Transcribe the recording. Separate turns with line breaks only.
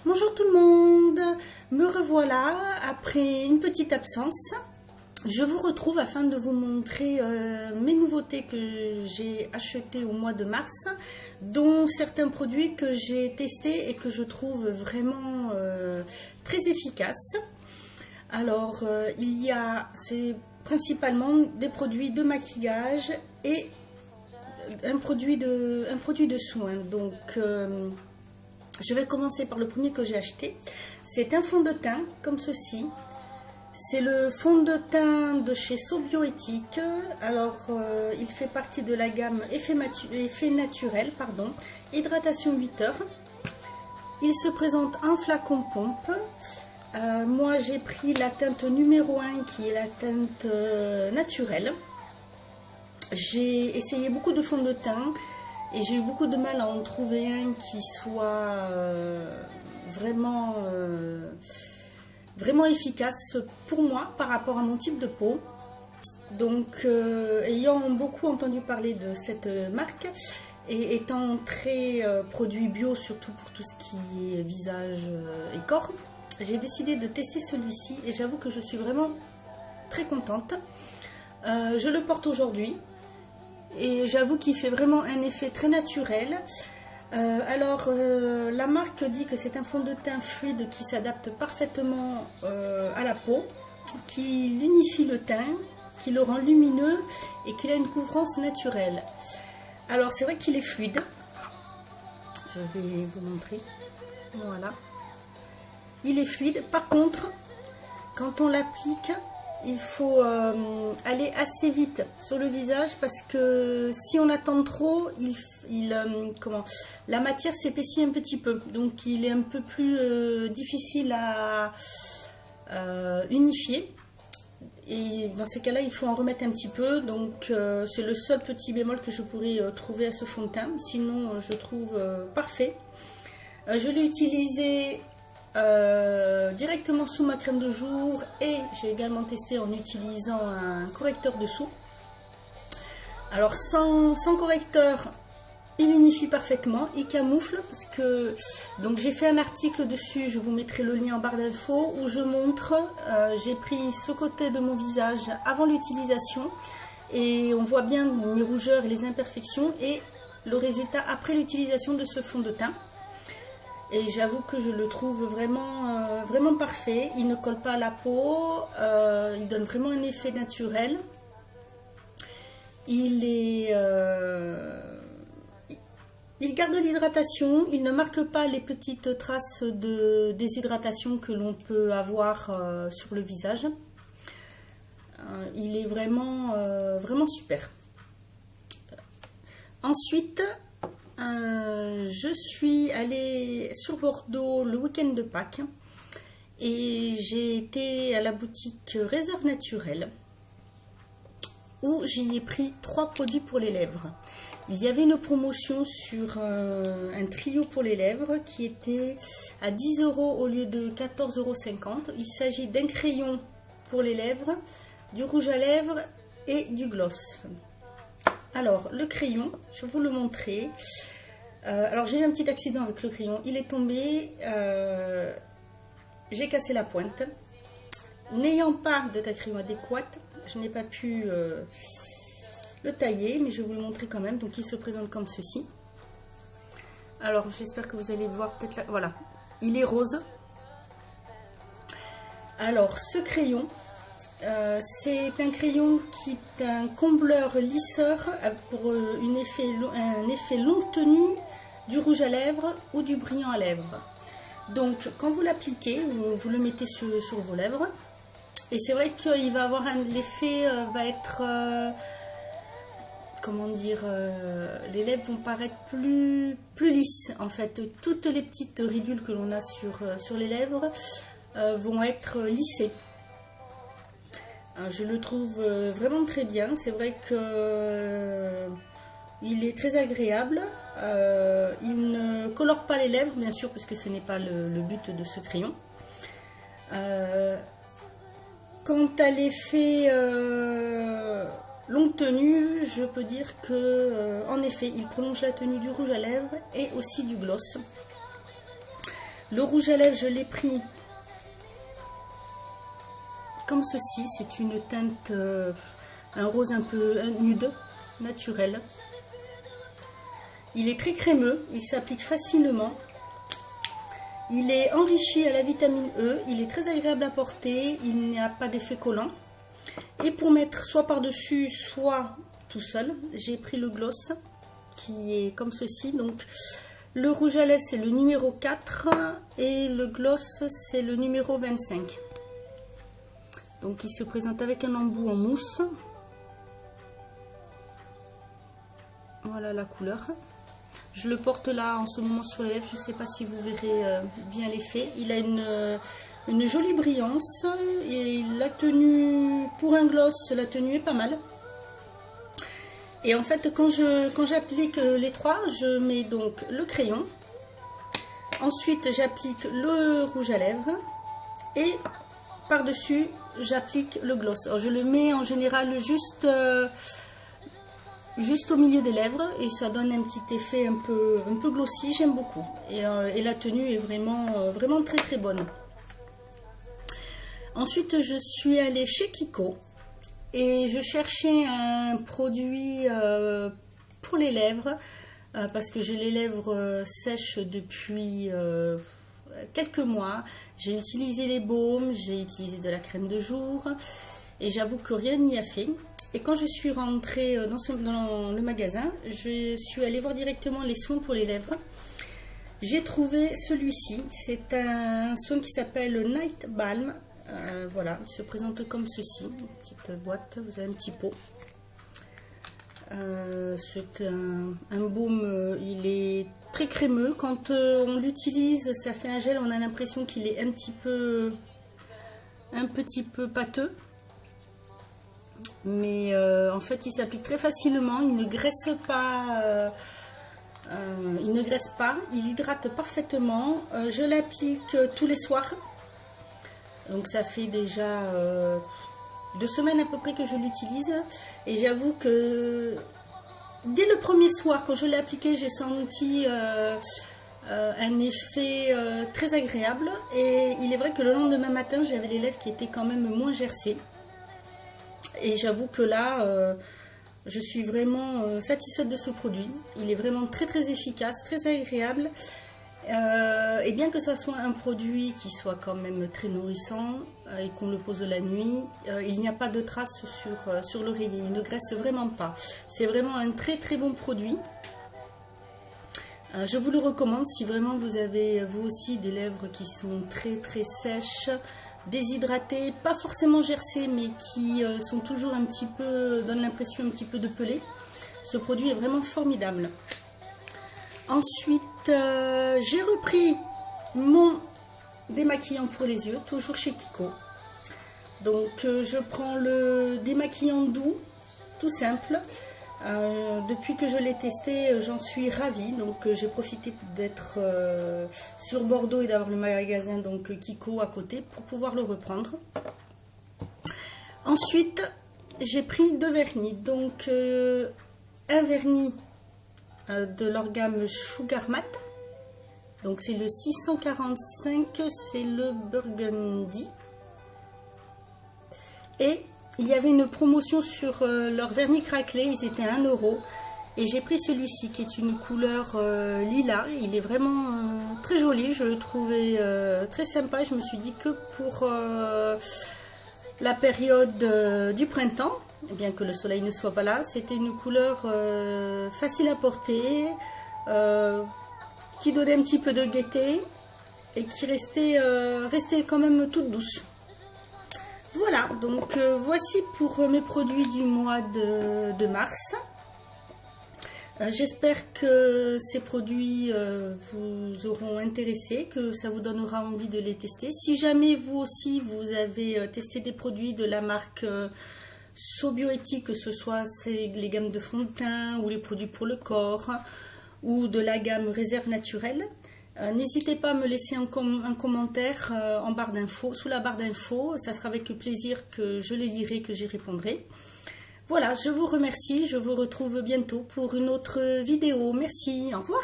Bonjour tout le monde, me revoilà après une petite absence. Je vous retrouve afin de vous montrer mes nouveautés que j'ai achetées au mois de mars, dont certains produits que j'ai testés et que je trouve vraiment très efficaces. Alors, c'est principalement des produits de maquillage et un produit de soin. Donc, je vais commencer par le premier que j'ai acheté. C'est un fond de teint comme ceci. C'est le fond de teint de chez Sobioéthique. Alors, il fait partie de la gamme Effet naturel, hydratation 8 heures. Il se présente en flacon pompe. Moi, j'ai pris la teinte numéro 1 qui est la teinte naturelle. J'ai essayé beaucoup de fonds de teint et j'ai eu beaucoup de mal à en trouver un qui soit vraiment efficace pour moi par rapport à mon type de peau. Donc, ayant beaucoup entendu parler de cette marque et étant très produit bio, surtout pour tout ce qui est visage et corps, j'ai décidé de tester celui-ci et j'avoue que je suis vraiment très contente. Je le porte aujourd'hui et j'avoue qu'il fait vraiment un effet très naturel. La marque dit que c'est un fond de teint fluide qui s'adapte parfaitement à la peau, qui unifie le teint, qui le rend lumineux et qu'il a une couvrance naturelle. Alors c'est vrai qu'il est fluide. Je vais vous montrer. Voilà. Il est fluide. Par contre, quand on l'applique, il faut aller assez vite sur le visage parce que si on attend trop, la matière s'épaissit un petit peu. Donc il est un peu plus difficile à unifier. Et dans ces cas-là, il faut en remettre un petit peu. Donc c'est le seul petit bémol que je pourrais trouver à ce fond de teint. Sinon, je trouve parfait. Je l'ai utilisé directement sous ma crème de jour et j'ai également testé en utilisant un correcteur dessous. Alors sans correcteur, il unifie parfaitement, il camoufle parce que donc j'ai fait un article dessus, je vous mettrai le lien en barre d'infos où je montre, j'ai pris ce côté de mon visage avant l'utilisation et on voit bien mes rougeurs et les imperfections et le résultat après l'utilisation de ce fond de teint. Et j'avoue que je le trouve vraiment parfait. Il ne colle pas à la peau. Il donne vraiment un effet naturel. Il garde l'hydratation. Il ne marque pas les petites traces de déshydratation que l'on peut avoir sur le visage. Il est vraiment super. Ensuite, je suis allée sur Bordeaux le week-end de Pâques et j'ai été à la boutique Réserve Naturelle où j'y ai pris 3 produits pour les lèvres. Il y avait une promotion sur un trio pour les lèvres qui était à 10 € au lieu de 14,50 €. Il s'agit d'un crayon pour les lèvres, du rouge à lèvres et du gloss. Alors, le crayon, je vais vous le montrer. Alors, j'ai eu un petit accident avec le crayon. Il est tombé. J'ai cassé la pointe. N'ayant pas de taille crayon adéquate, je n'ai pas pu le tailler, mais je vais vous le montrer quand même. Donc, il se présente comme ceci. Alors, j'espère que vous allez voir peut-être là. Voilà, il est rose. Alors, ce crayon... c'est un crayon qui est un combleur lisseur pour un effet longue tenue du rouge à lèvres ou du brillant à lèvres. Donc quand vous l'appliquez, vous le mettez sur vos lèvres et c'est vrai qu'il va avoir l'effet va être comment dire, les lèvres vont paraître plus lisses en fait. Toutes les petites ridules que l'on a sur les lèvres vont être lissées. Je le trouve vraiment très bien. C'est vrai que il est très agréable. Il ne colore pas les lèvres, bien sûr, parce que ce n'est pas le but de ce crayon. Quant à l'effet longue tenue, je peux dire que en effet, il prolonge la tenue du rouge à lèvres et aussi du gloss. Le rouge à lèvres, je l'ai pris comme ceci. C'est une teinte, un rose un peu nude, naturel. Il est très crémeux, il s'applique facilement. Il est enrichi à la vitamine E, il est très agréable à porter, il n'y a pas d'effet collant. Et pour mettre soit par-dessus, soit tout seul, j'ai pris le gloss qui est comme ceci. Donc le rouge à lèvres c'est le numéro 4 et le gloss c'est le numéro 25. Donc il se présente avec un embout en mousse. Voilà la couleur. Je le porte là en ce moment sur les lèvres, je ne sais pas si vous verrez bien l'effet. Il a une jolie brillance et la tenue, pour un gloss, la tenue est pas mal. Et en fait, quand j'applique les trois, je mets donc le crayon. Ensuite, j'applique le rouge à lèvres et par-dessus, j'applique le gloss. Alors, je le mets en général juste au milieu des lèvres et ça donne un petit effet un peu glossy, j'aime beaucoup. Et la tenue est vraiment très très bonne. Ensuite, je suis allée chez Kiko et je cherchais un produit pour les lèvres parce que j'ai les lèvres sèches depuis quelques mois. J'ai utilisé les baumes, j'ai utilisé de la crème de jour et j'avoue que rien n'y a fait. Et quand je suis rentrée dans le magasin, je suis allée voir directement les soins pour les lèvres. J'ai trouvé celui-ci. C'est un soin qui s'appelle Night Balm. Voilà, il se présente comme ceci. Une petite boîte, vous avez un petit pot. C'est un baume, il est très crémeux. Quand on l'utilise, ça fait un gel. On a l'impression qu'il est un petit peu pâteux. Mais en fait il s'applique très facilement, il ne graisse pas, il hydrate parfaitement. Je l'applique tous les soirs, donc ça fait déjà 2 semaines à peu près que je l'utilise et j'avoue que dès le premier soir quand je l'ai appliqué, j'ai senti un effet très agréable et il est vrai que le lendemain matin j'avais les lèvres qui étaient quand même moins gercées. Et j'avoue que là, je suis vraiment satisfaite de ce produit. Il est vraiment très très efficace, très agréable. Et bien que ça soit un produit qui soit quand même très nourrissant et qu'on le pose la nuit, il n'y a pas de traces sur l'oreiller. Il ne graisse vraiment pas. C'est vraiment un très très bon produit. Je vous le recommande si vraiment vous avez vous aussi des lèvres qui sont très très sèches, déshydratées, pas forcément gercées, mais qui sont toujours un petit peu, donnent l'impression un petit peu de pelé. Ce produit est vraiment formidable. Ensuite, j'ai repris mon démaquillant pour les yeux, toujours chez Kiko. Donc, je prends le démaquillant doux, tout simple. Depuis que je l'ai testé, j'en suis ravie. Donc j'ai profité d'être sur Bordeaux et d'avoir le magasin donc Kiko à côté pour pouvoir le reprendre. Ensuite, j'ai pris 2 vernis. Donc un vernis de leur gamme Sugar Matte. Donc c'est le 645, c'est le Burgundy. Et il y avait une promotion sur leur vernis craquelé, ils étaient à 1 €. Et j'ai pris celui-ci qui est une couleur lilas. Il est vraiment très joli, je le trouvais très sympa. Je me suis dit que pour la période du printemps, bien que le soleil ne soit pas là, c'était une couleur facile à porter, qui donnait un petit peu de gaieté et qui restait quand même toute douce. Voilà, donc voici pour mes produits du mois de mars. J'espère que ces produits vous auront intéressé, que ça vous donnera envie de les tester. Si jamais vous aussi vous avez testé des produits de la marque Sobioéthique, que ce soit les gammes de fond de teint ou les produits pour le corps ou de la gamme Réserve Naturelle, n'hésitez pas à me laisser un commentaire en barre d'infos, sous la barre d'infos. Ça sera avec plaisir que je les lirai, que j'y répondrai. Voilà, je vous remercie. Je vous retrouve bientôt pour une autre vidéo. Merci, au revoir.